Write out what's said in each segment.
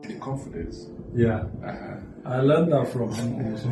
The confidence. Yeah. I learned that from him also.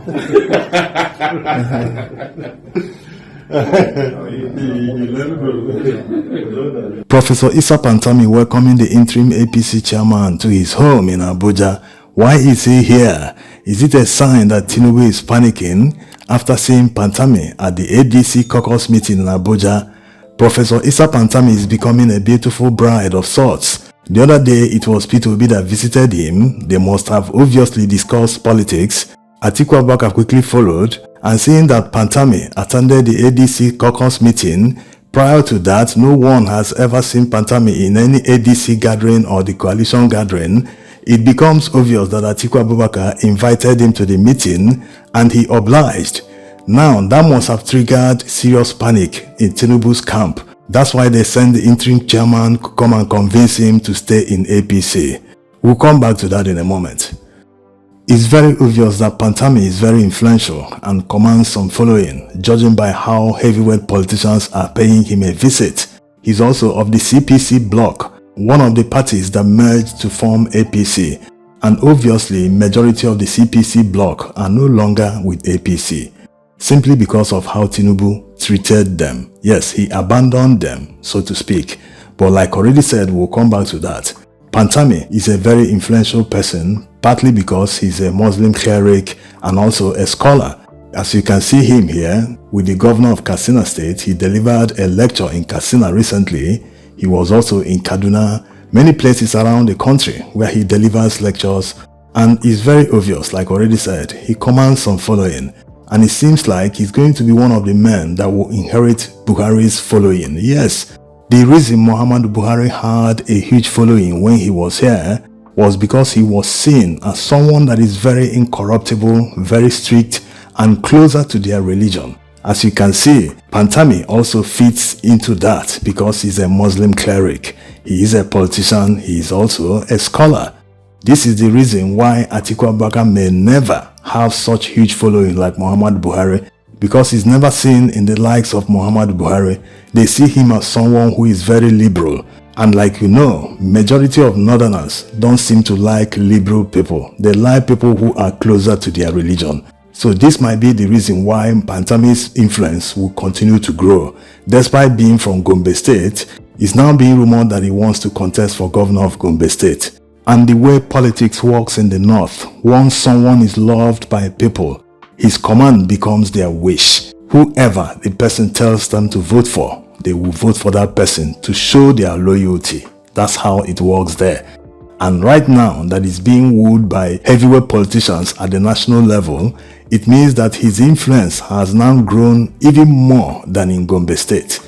Professor Issa Pantami welcoming the interim APC chairman to his home in Abuja. Why is he here? Is it a sign that Tinubu is panicking after seeing Pantami at the ADC caucus meeting in Abuja? Professor Issa Pantami is becoming a beautiful bride of sorts. The other day, it was P2B that visited him. They must have obviously discussed politics. Atiku Abubakar quickly followed, and seeing that Pantami attended the ADC caucus meeting, prior to that, no one has ever seen Pantami in any ADC gathering or the coalition gathering. It becomes obvious that Atiku Abubakar invited him to the meeting and he obliged. Now, that must have triggered serious panic in Tinubu's camp. That's why they sent the interim chairman to come and convince him to stay in APC. We'll come back to that in a moment. It's very obvious that Pantami is very influential and commands some following, judging by how heavyweight politicians are paying him a visit. He's also of the CPC bloc, one of the parties that merged to form APC, and obviously majority of the CPC bloc are no longer with APC, simply because of how Tinubu treated them. Yes, he abandoned them, so to speak, but like already said, we'll come back to that. Pantami is a very influential person, partly because he's a Muslim cleric and also a scholar. As you can see him here, with the governor of Katsina State, he delivered a lecture in Katsina recently. He was also in Kaduna, many places around the country where he delivers lectures, and it's very obvious, like already said, he commands some following, and it seems like he's going to be one of the men that will inherit Buhari's following. Yes, the reason Muhammadu Buhari had a huge following when he was here was because he was seen as someone that is very incorruptible, very strict, and closer to their religion. As you can see, Pantami also fits into that because he's a Muslim cleric. He is a politician, he is also a scholar. This is the reason why Atiku Abubakar may never have such huge following like Muhammadu Buhari, because he's never seen in the likes of Muhammadu Buhari. They see him as someone who is very liberal. And like you know, majority of northerners don't seem to like liberal people. They like people who are closer to their religion. So this might be the reason why Pantami's influence will continue to grow. Despite being from Gombe State, it's now being rumored that he wants to contest for governor of Gombe State. And the way politics works in the north, once someone is loved by people, his command becomes their wish. Whoever the person tells them to vote for, they will vote for that person to show their loyalty. That's how it works there. And right now that he's being wooed by heavyweight politicians at the national level, it means that his influence has now grown even more than in Gombe State.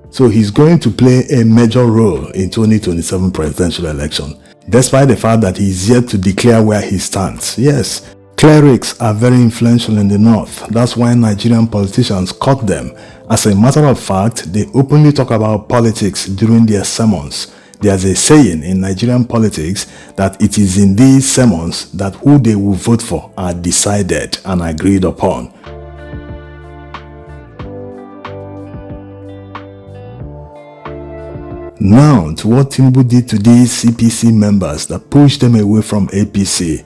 So he's going to play a major role in 2027 presidential election, despite the fact that he's yet to declare where he stands. Yes, clerics are very influential in the north. That's why Nigerian politicians cut them. As a matter of fact, they openly talk about politics during their sermons. There's a saying in Nigerian politics that it is in these sermons that who they will vote for are decided and agreed upon. Now to what Tinubu did to these CPC members that pushed them away from APC.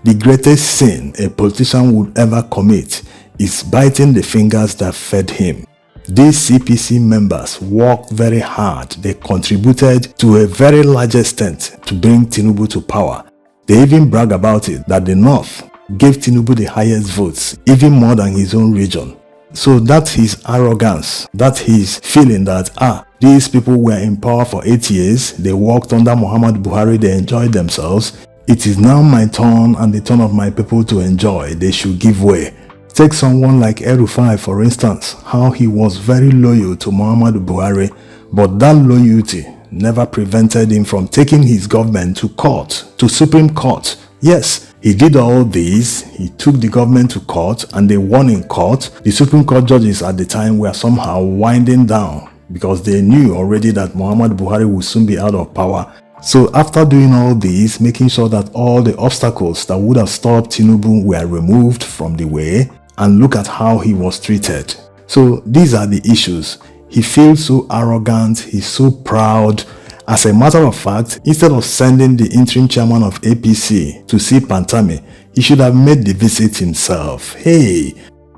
The greatest sin a politician would ever commit is biting the fingers that fed him. These CPC members worked very hard. They contributed to a very large extent to bring Tinubu to power. They even brag about it that the North gave Tinubu the highest votes, even more than his own region. So that's his arrogance. That's his feeling that, these people were in power for 8 years. They worked under Muhammadu Buhari. They enjoyed themselves. It is now my turn and the turn of my people to enjoy. They should give way. Take someone like El-Rufai, for instance, how he was very loyal to Muhammadu Buhari, but that loyalty never prevented him from taking his government to court, to Supreme Court. Yes, he did all this. He took the government to court and they won in court. The Supreme Court judges at the time were somehow winding down because they knew already that Muhammadu Buhari would soon be out of power. So after doing all this, making sure that all the obstacles that would have stopped Tinubu were removed from the way, and look at how he was treated. So these are the issues. He feels so arrogant, he's so proud, As a matter of fact, instead of sending the interim chairman of APC to see Pantami, he should have made the visit himself. Hey,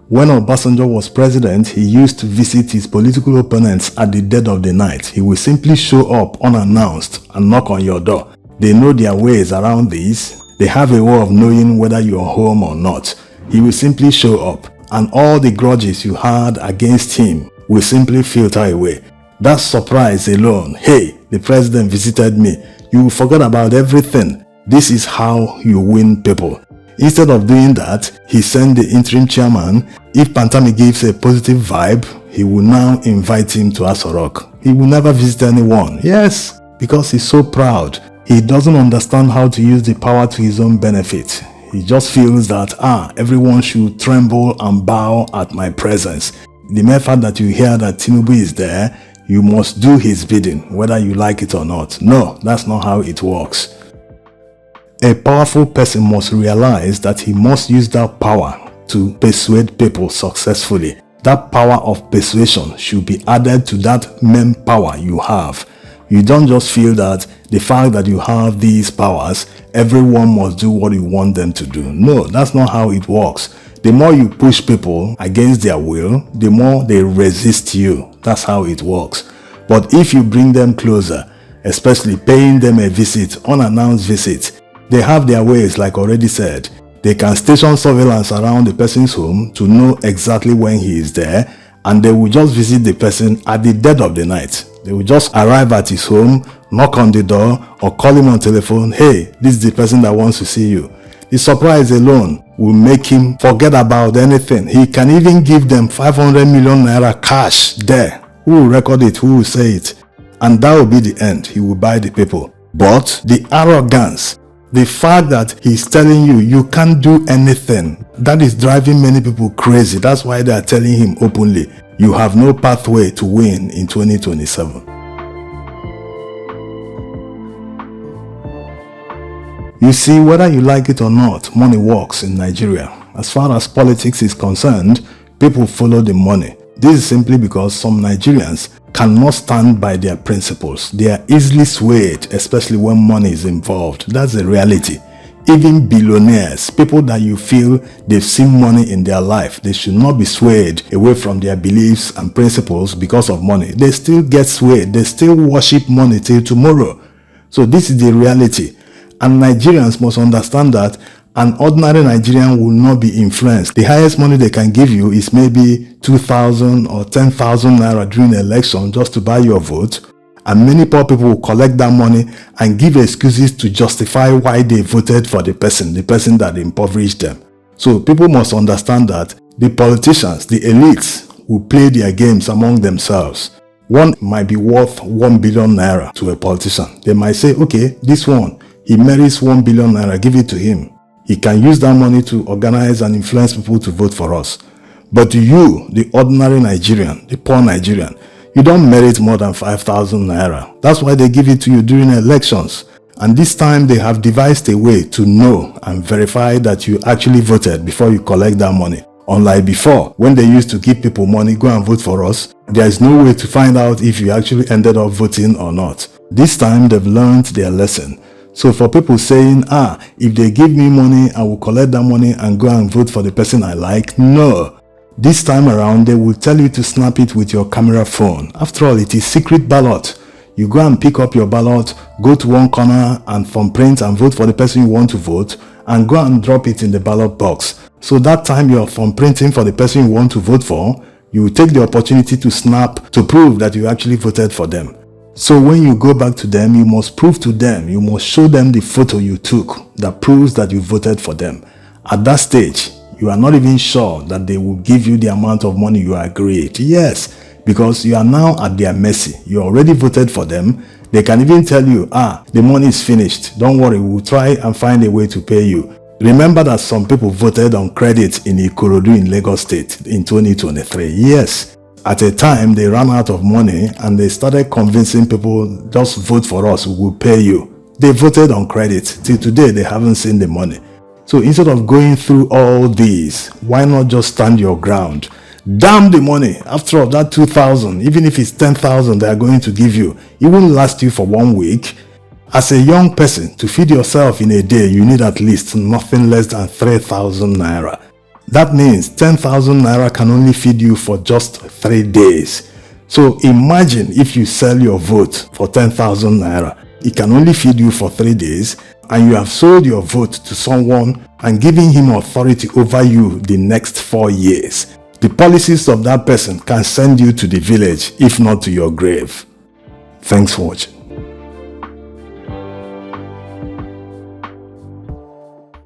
when Obasanjo was president, he used to visit his political opponents at the dead of the night. He will simply show up unannounced and knock on your door. They know their ways around this. They have a way of knowing whether you're home or not. He will simply show up, and all the grudges you had against him will simply filter away. That surprise alone, hey, the president visited me, you will forget about everything. This is how you win people. Instead of doing that, he sent the interim chairman. If Pantami gives a positive vibe, he will now invite him to Aso Rock. He will never visit anyone. Yes, because he's so proud. He doesn't understand how to use the power to his own benefit. He just feels that, everyone should tremble and bow at my presence. The mere fact that you hear that Tinubu is there, you must do his bidding, whether you like it or not. No, that's not how it works. A powerful person must realize that he must use that power to persuade people successfully. That power of persuasion should be added to that main power you have. You don't just feel that the fact that you have these powers, everyone must do what you want them to do. No, that's not how it works. The more you push people against their will, the more they resist you. That's how it works. But if you bring them closer, especially paying them a visit, unannounced visit, they have their ways, like already said. They can station surveillance around the person's home to know exactly when he is there, and they will just visit the person at the dead of the night. They will just arrive at his home, knock on the door, or call him on telephone. Hey, this is the person that wants to see you. The surprise alone will make him forget about anything. He can even give them 500 million naira cash there. Who will record it? Who will say it? And that will be the end. He will buy the people. But the arrogance, the fact that he's telling you, you can't do anything, that is driving many people crazy. That's why they are telling him openly, you have no pathway to win in 2027. You see, whether you like it or not, money works in Nigeria. As far as politics is concerned, people follow the money. This is simply because some Nigerians cannot stand by their principles. They are easily swayed, especially when money is involved. That's the reality. Even billionaires, people that you feel they've seen money in their life, they should not be swayed away from their beliefs and principles because of money. They still get swayed. They still worship money till tomorrow. So this is the reality. And Nigerians must understand that an ordinary Nigerian will not be influenced. The highest money they can give you is maybe 2,000 or 10,000 naira during an election just to buy your vote. And many poor people will collect that money and give excuses to justify why they voted for the person that impoverished them. So people must understand that the politicians, the elites, will play their games among themselves. One might be worth 1 billion naira to a politician. They might say, okay, this one, he merits 1 billion naira, give it to him. He can use that money to organize and influence people to vote for us. But you, the ordinary Nigerian, the poor Nigerian, you don't merit more than 5,000 naira. That's why they give it to you during elections. And this time they have devised a way to know and verify that you actually voted before you collect that money. Unlike before, when they used to give people money, go and vote for us, there is no way to find out if you actually ended up voting or not. This time they've learned their lesson. So for people saying, if they give me money, I will collect that money and go and vote for the person I like. No. This time around, they will tell you to snap it with your camera phone. After all, it is secret ballot. You go and pick up your ballot, go to one corner and thumbprint and vote for the person you want to vote, and go and drop it in the ballot box. So that time you're thumbprinting for the person you want to vote for, you will take the opportunity to snap to prove that you actually voted for them. So when you go back to them, you must prove to them, you must show them the photo you took that proves that you voted for them. At that stage, you are not even sure that they will give you the amount of money you agreed. Yes, because you are now at their mercy. You already voted for them. They can even tell you, the money is finished. Don't worry, we'll try and find a way to pay you. Remember that some people voted on credit in Ikorodu in Lagos State in 2023. Yes. At a time, they ran out of money and they started convincing people, just vote for us, we will pay you. They voted on credit. Till today, they haven't seen the money. So instead of going through all these, why not just stand your ground? Damn the money. After all, that 2,000, even if it's 10,000 they are going to give you, it won't last you for 1 week. As a young person, to feed yourself in a day, you need at least nothing less than 3,000 naira. That means 10,000 naira can only feed you for just 3 days. So imagine if you sell your vote for 10,000 naira. It can only feed you for 3 days, and you have sold your vote to someone and giving him authority over you the next 4 years. The policies of that person can send you to the village, if not to your grave. Thanks for watching.